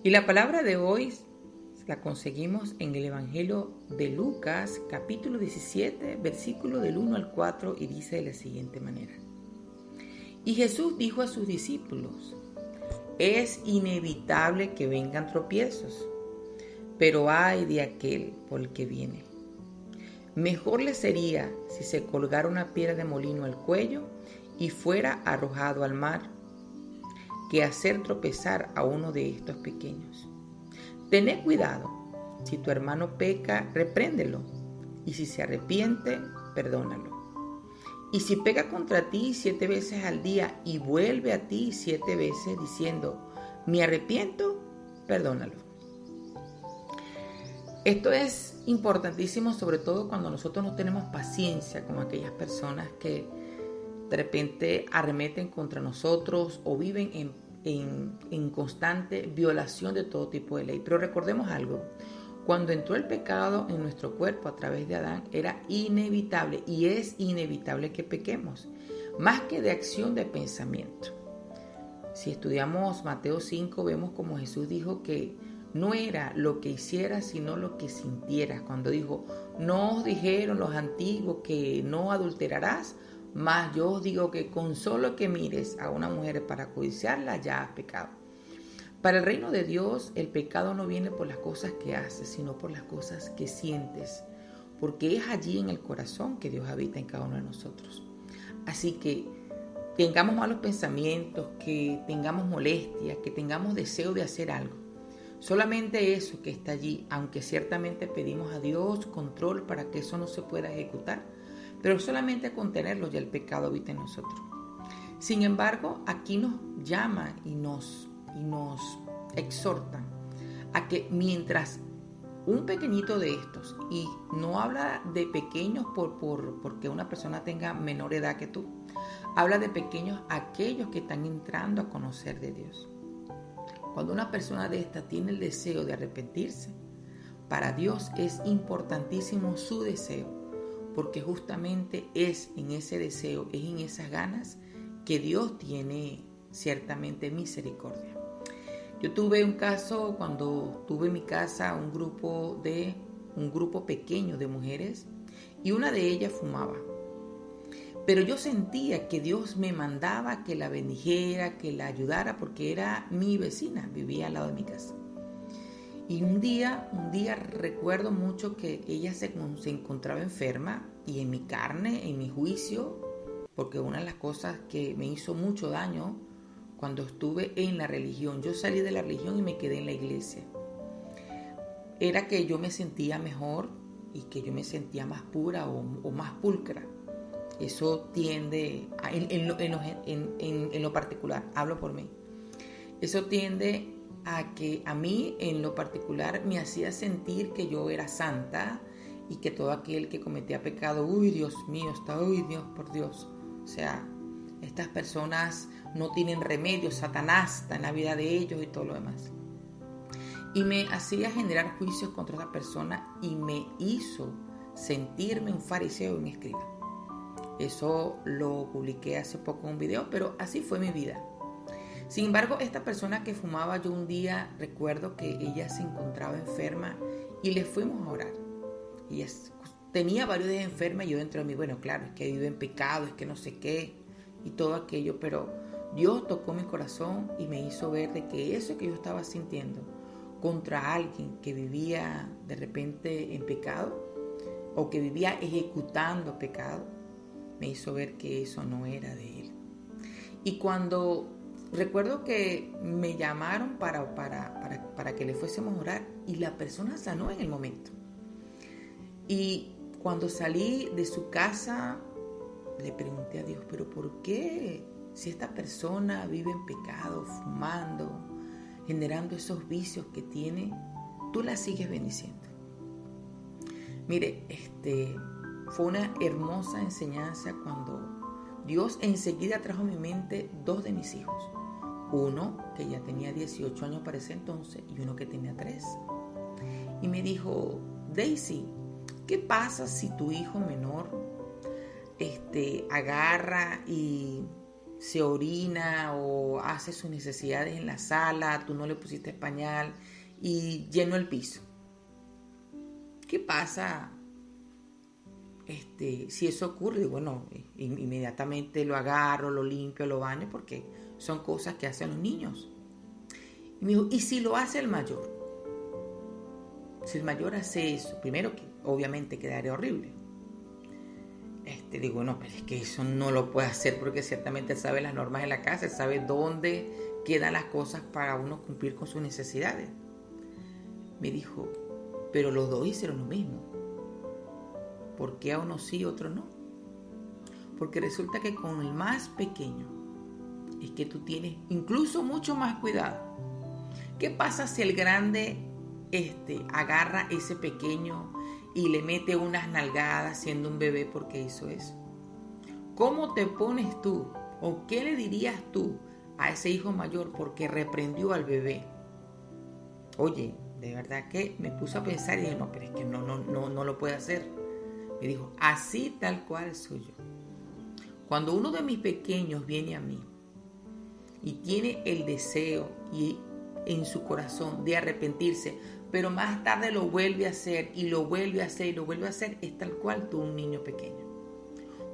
Y la palabra de hoy la conseguimos en el Evangelio de Lucas, capítulo 17, versículo del 1 al 4, y dice de la siguiente manera. Y Jesús dijo a sus discípulos: es inevitable que vengan tropiezos, pero ay de aquel por el que viene. Mejor le sería si se colgara una piedra de molino al cuello y fuera arrojado al mar, que hacer tropezar a uno de estos pequeños. Tened cuidado, si tu hermano peca, repréndelo, y si se arrepiente, perdónalo. Y si pega contra ti 7 veces al día y vuelve a ti 7 veces diciendo, me arrepiento, perdónalo. Esto es importantísimo, sobre todo cuando nosotros no tenemos paciencia con aquellas personas que de repente arremeten contra nosotros o viven en constante violación de todo tipo de ley. Pero recordemos algo, cuando entró el pecado en nuestro cuerpo a través de Adán, era inevitable y es inevitable que pequemos, más que de acción de pensamiento. Si estudiamos Mateo 5, vemos como Jesús dijo que no era lo que hicieras, sino lo que sintieras. Cuando dijo, no os dijeron los antiguos que no adulterarás, mas yo os digo que con solo que mires a una mujer para codiciarla, ya has pecado. Para el reino de Dios, el pecado no viene por las cosas que haces, sino por las cosas que sientes, porque es allí en el corazón que Dios habita en cada uno de nosotros. Así que tengamos malos pensamientos, que tengamos molestias, que tengamos deseo de hacer algo. Solamente eso que está allí, aunque ciertamente pedimos a Dios control para que eso no se pueda ejecutar, pero solamente con tenerlo ya el pecado habita en nosotros. Sin embargo, aquí nos llama y nos exhortan a que mientras un pequeñito de estos, y no habla de pequeños porque una persona tenga menor edad que tú, habla de pequeños aquellos que están entrando a conocer de Dios. Cuando una persona de esta tiene el deseo de arrepentirse, para Dios es importantísimo su deseo, porque justamente es en ese deseo, es en esas ganas que Dios tiene ciertamente misericordia. Yo tuve un caso cuando tuve en mi casa un grupo pequeño de mujeres y una de ellas fumaba. Pero yo sentía que Dios me mandaba que la bendijera, que la ayudara, porque era mi vecina, vivía al lado de mi casa. Y un día recuerdo mucho que ella se encontraba enferma y en mi carne, en mi juicio, porque una de las cosas que me hizo mucho daño cuando estuve en la religión, yo salí de la religión y me quedé en la iglesia, era que yo me sentía mejor y que yo me sentía más pura o más pulcra. Eso tiende, en lo particular, hablo por mí, eso tiende a que a mí en lo particular me hacía sentir que yo era santa y que todo aquel que cometía pecado, uy Dios mío, uy Dios por Dios, o sea, estas personas no tienen remedio, Satanás está en la vida de ellos y todo lo demás. Y me hacía generar juicios contra esa persona y me hizo sentirme un fariseo y un escriba. Eso lo publiqué hace poco en un video, pero así fue mi vida. Sin embargo, esta persona que fumaba, yo un día recuerdo que ella se encontraba enferma y le fuimos a orar. Ella tenía varios días enferma y yo dentro de mí, bueno, claro, es que vive en pecado, es que no sé qué y todo aquello, pero Dios tocó mi corazón y me hizo ver de que eso que yo estaba sintiendo contra alguien que vivía de repente en pecado o que vivía ejecutando pecado, me hizo ver que eso no era de él. Y cuando recuerdo que me llamaron para que le fuésemos a orar y la persona sanó en el momento. Y cuando salí de su casa, le pregunté a Dios, ¿pero por qué? Si esta persona vive en pecado, fumando, generando esos vicios que tiene, tú la sigues bendiciendo. Mire, fue una hermosa enseñanza cuando Dios enseguida trajo a mi mente 2 de mis hijos. Uno que ya tenía 18 años para ese entonces y uno que tenía 3. Y me dijo, Daisy, ¿qué pasa si tu hijo menor agarra y se orina o hace sus necesidades en la sala, tú no le pusiste pañal y lleno el piso. ¿Qué pasa si eso ocurre? Bueno, inmediatamente lo agarro, lo limpio, lo baño, porque son cosas que hacen los niños. Y me dijo, ¿y si lo hace el mayor? Si el mayor hace eso, primero que obviamente quedaría horrible. Digo, no, pero es que eso no lo puede hacer porque ciertamente él sabe las normas de la casa, él sabe dónde quedan las cosas para uno cumplir con sus necesidades. Me dijo, pero los dos hicieron lo mismo. ¿Por qué a uno sí y a otro no? Porque resulta que con el más pequeño es que tú tienes incluso mucho más cuidado. ¿Qué pasa si el grande agarra ese pequeño y le mete unas nalgadas siendo un bebé porque hizo eso? ¿Cómo te pones tú o qué le dirías tú a ese hijo mayor porque reprendió al bebé? Oye, de verdad que me puse a pensar y dije, no, pero es que no lo puede hacer. Me dijo, así tal cual soy yo. Cuando uno de mis pequeños viene a mí y tiene el deseo y en su corazón de arrepentirse, pero más tarde lo vuelve a hacer y lo vuelve a hacer y lo vuelve a hacer, es tal cual tú, un niño pequeño.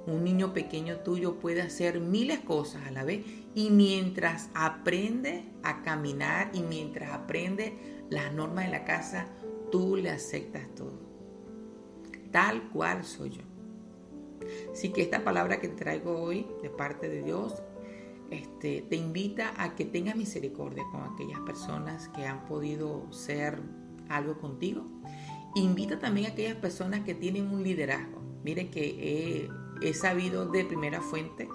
Un niño pequeño tuyo puede hacer miles de cosas a la vez y mientras aprende a caminar y mientras aprende las normas de la casa, tú le aceptas todo. Tal cual soy yo. Así que esta palabra que te traigo hoy de parte de Dios te invita a que tengas misericordia con aquellas personas que han podido ser algo contigo. Invita también a aquellas personas que tienen un liderazgo. Mire que he sabido de primera fuente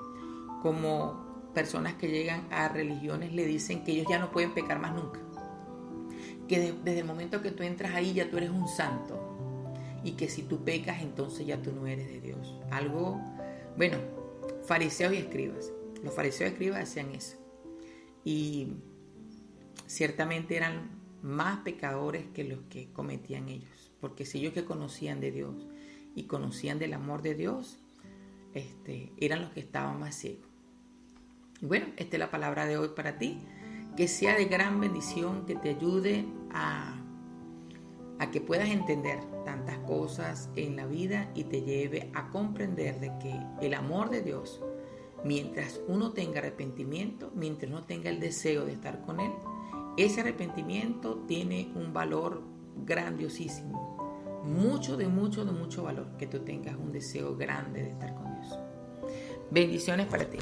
como personas que llegan a religiones le dicen que ellos ya no pueden pecar más nunca. Que desde el momento que tú entras ahí ya tú eres un santo. Y que si tú pecas entonces ya tú no eres de Dios. Algo, bueno, fariseos y escribas. Los fariseos y escribas hacían eso. Y ciertamente eran más pecadores que los que cometían ellos. Porque si ellos que conocían de Dios y conocían del amor de Dios, eran los que estaban más ciegos. Y bueno, esta es la palabra de hoy para ti. Que sea de gran bendición, que te ayude a que puedas entender tantas cosas en la vida y te lleve a comprender de que el amor de Dios, mientras uno tenga arrepentimiento, mientras uno tenga el deseo de estar con Él, ese arrepentimiento tiene un valor grandiosísimo. Mucho valor que tú tengas un deseo grande de estar con Dios. Bendiciones para ti.